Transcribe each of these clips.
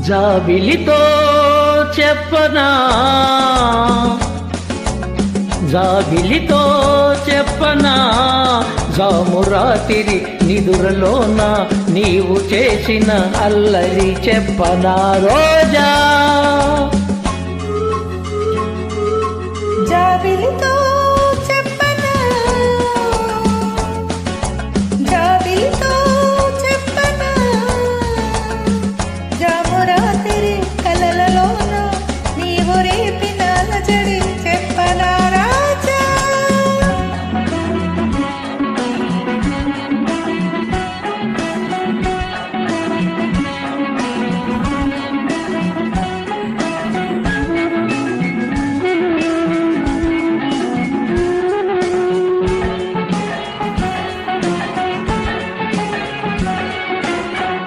జాబిలితో చెప్పనా జాబిలితో చెప్పనా జామురాతిరి నిదురలోన నీవు చేసిన అల్లరి చెప్పనా రోజా జాబిలితో చెప్పనా జాబిలితో చెప్పనా జామురాతిరి కలలలోన నీవు రేపిన అలజడి చెప్పనా రాజా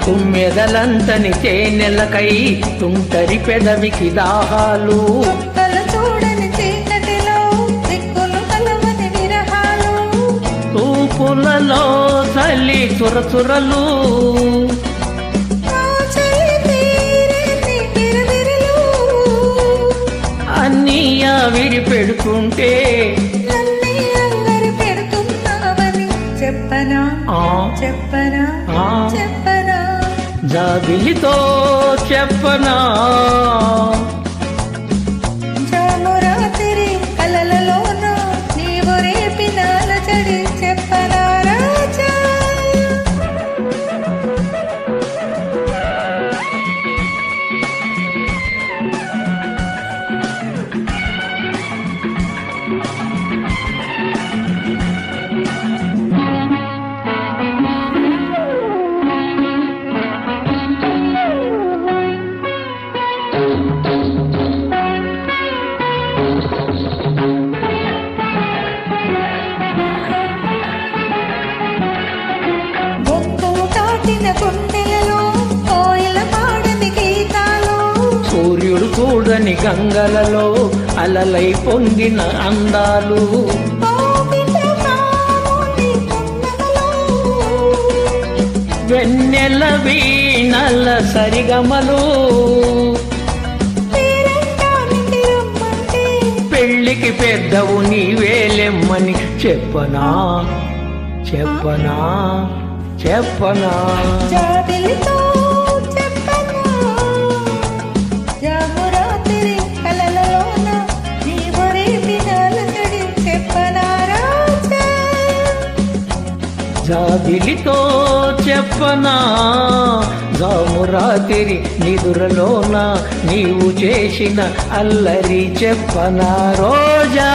తుమ్మెదలంతని తేనెలకై తుంటరి పెదవికి దాహాలు చూడని చీకటిలో దిక్కులు కలవని విరహాలు తూపులలో చలి చురచురలు అన్నీ ఆవిరి పెడుతుంటే చెప్పనా చెప్పనా చెప్పనా జాబిలితో చెప్పనా జామురాతిరి కలలలోన నీవు రేపిన అలజడి చెప్పనా రాజా గుండెలలో కోయిల పాడని గీతాలు సూర్యుడు చూడని గంగలలో అలలై పొంగిన అందాలు వెన్నెల వీణల సరిగమలు పెళ్ళికి పెద్దవు నీవేలెమ్మని చెప్పనా చెప్పనా చెప్పనా జాబిలితో చెప్పనా జామురాతిరి కలలలోన నీవు రేపిన అలజడి చెప్పనా రాజా జాబిలితో చెప్పనా జామురాతిరి నిదురలోన నీవు చేసిన అల్లరి చెప్పనా రోజా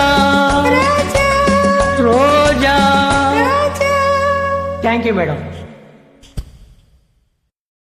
రోజా థ్యాంక్ యూ మేడం.